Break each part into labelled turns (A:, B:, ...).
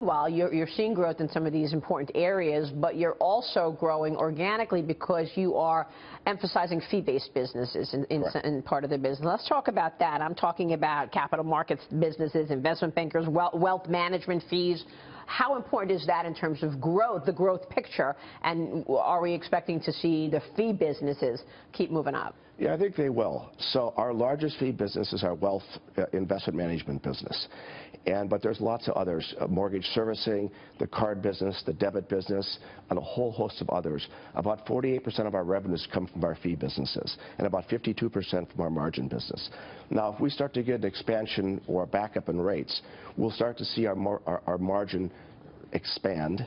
A: Well, you're seeing growth in some of these important areas, but you're also growing organically because you are emphasizing fee-based businesses in part of the business. Let's talk about that. I'm talking about capital markets businesses, investment bankers, wealth management fees. How important is that in terms of growth, the growth picture, and are we expecting to see the fee businesses keep moving up?
B: Yeah, I think they will. So our largest fee business is our wealth investment management business. But there's lots of others, mortgage servicing, the card business, the debit business, and a whole host of others. About 48% of our revenues come from our fee businesses, and about 52% from our margin business. Now, if we start to get an expansion or a backup in rates, we'll start to see our margin expand,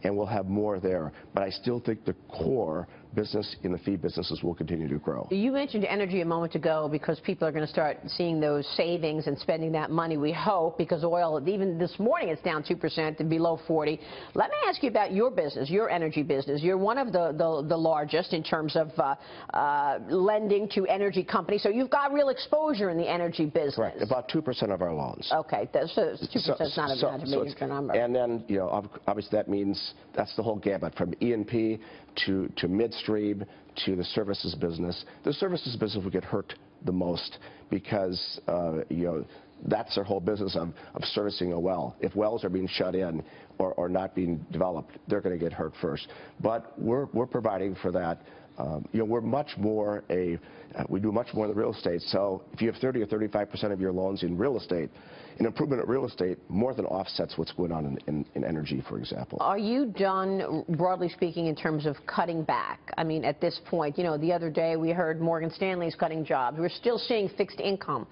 B: and we'll have more there. But I still think the core business in the fee businesses will continue to grow. You
A: mentioned energy a moment ago because people are going to start seeing those savings and spending that money, we hope, because oil, even this morning, it's down 2% to below 40. Let me ask you about your business, your energy business. You're one of the largest in terms of lending to energy companies, so you've got real exposure in the energy business.
B: Correct, about 2% of our loans.
A: Okay, so 2% is not a major number.
B: And then, you know, obviously that means that's the whole gamut from E&P to midstream to the services business. The services business will get hurt the most because, you know, that's their whole business of servicing a well. If wells are being shut in or not being developed, they're going to get hurt first. But we're providing for that. You know, we're much more we do much more in the real estate. So if you have 30 or 35% of your loans in real estate, an improvement in real estate more than offsets what's going on in energy, for example.
A: Are you done, broadly speaking, in terms of cutting back? I mean, at this point, you know, the other day we heard Morgan Stanley's cutting jobs. We're still seeing fixed income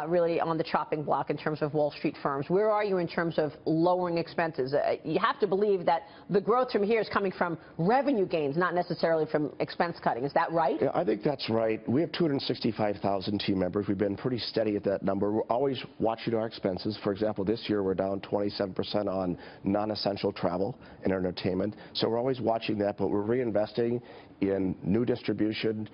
A: really on the chopping block in terms of Wall Street firms. Where are you in terms of lowering expenses? You have to believe that the growth from here is coming from revenue gains, not necessarily from expense cutting. Is that right?
B: Yeah, I think that's right. We have 265,000 team members. We've been pretty steady at that number. We're always watching our expenses. For example, this year we're down 27% on non-essential travel and entertainment. So we're always watching that, but we're reinvesting in new distribution,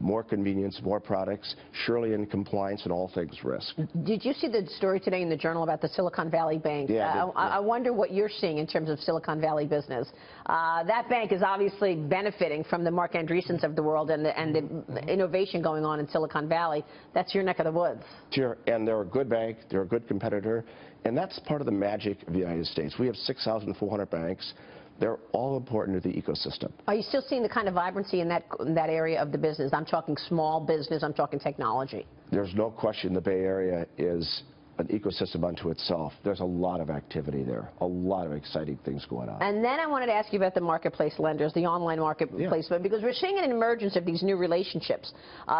B: more convenience, more products, surely in compliance and all things risk.
A: Did you see the story today in the Journal about the Silicon Valley Bank?
B: Yeah,
A: I wonder what you're seeing in terms of Silicon Valley business. That bank is obviously benefiting from the Mark Andreessens of the world and the innovation going on in Silicon Valley. That's your neck of the woods.
B: Sure, and they're a good bank, they're a good competitor, and that's part of the magic of the United States. We have 6,400 banks. They're all important to the ecosystem. Are
A: you still seeing the kind of vibrancy in that area of the business? I'm talking small business, I'm talking technology.
B: There's no question the Bay Area is an ecosystem unto itself. There's a lot of activity there, a lot of exciting things going on.
A: And then I wanted to ask you about the marketplace lenders, the online marketplace, because we're seeing an emergence of these new relationships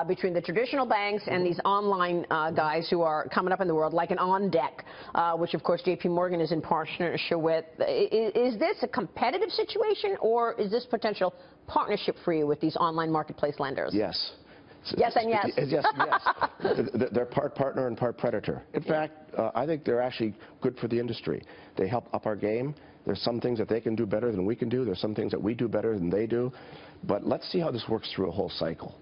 A: between the traditional banks and these online guys who are coming up in the world, like an On Deck, which of course JP Morgan is in partnership with. Is this a competitive situation, or is this potential partnership for you with these online marketplace lenders?
B: Yes.
A: Yes and yes.
B: Yes, yes. They're part partner and part predator. In fact, I think they're actually good for the industry. They help up our game. There's some things that they can do better than we can do. There's some things that we do better than they do. But let's see how this works through a whole cycle.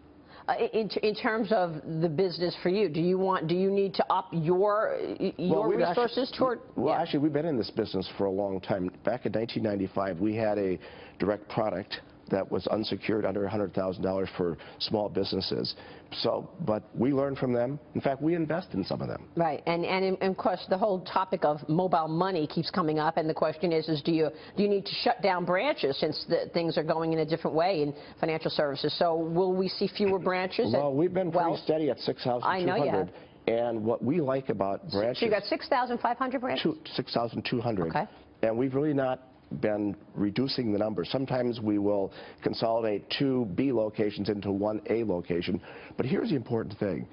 A: In terms of the business for you, do you need to up your resources toward?
B: Well, actually, we've been in this business for a long time. Back in 1995, we had a direct product that was unsecured under $100,000 for small businesses. So, but we learn from them. In fact, we invest in some of them.
A: Right, and of course, the whole topic of mobile money keeps coming up, and the question is do you need to shut down branches since things are going in a different way in financial services? So, will we see fewer branches?
B: Well, we've been pretty steady at 6,200.
A: I know you have.
B: And what we like about branches.
A: So you got 6,500 branches?
B: 6,200.
A: Okay.
B: And we've really not been reducing the numbers. Sometimes we will consolidate 2 B locations into 1 A location. But here's the important thing.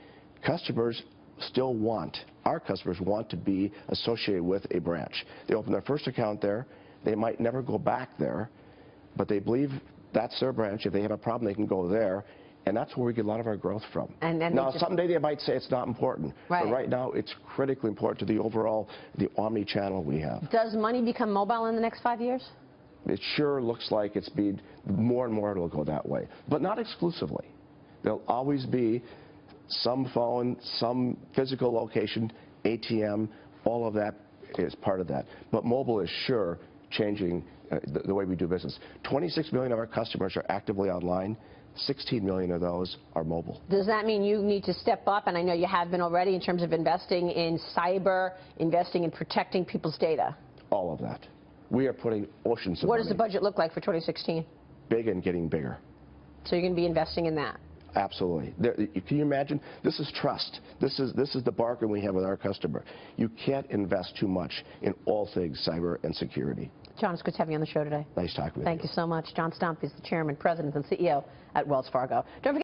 B: Our customers want to be associated with a branch. They open their first account there. They might never go back there, but they believe that's their branch. If they have a problem, they can go there. And that's where we get a lot of our growth from. Now, someday they might say it's not important. Right. But right now, it's critically important to the overall, the omni-channel we have.
A: Does money become mobile in the next 5 years?
B: It sure looks like it's being, more and more it'll go that way. But not exclusively. There'll always be some phone, some physical location, ATM, all of that is part of that. But mobile is sure changing the way we do business. 26 million of our customers are actively online. 16 million of those are mobile.
A: Does that mean you need to step up, and I know you have been already, in terms of investing in cyber, investing in protecting people's data? All
B: of that. We are putting oceans of
A: What
B: money.
A: does the budget look like for 2016?
B: Big and getting bigger.
A: So you're going to be investing in that?
B: Absolutely. Can you imagine? This is trust. This is the bargain we have with our customer. You can't invest too much in all things cyber and security.
A: John, it's good to have you on the show today.
B: Nice talking with you.
A: Thank you so much. John Stumpf is the Chairman, President, and CEO at Wells Fargo. Don't forget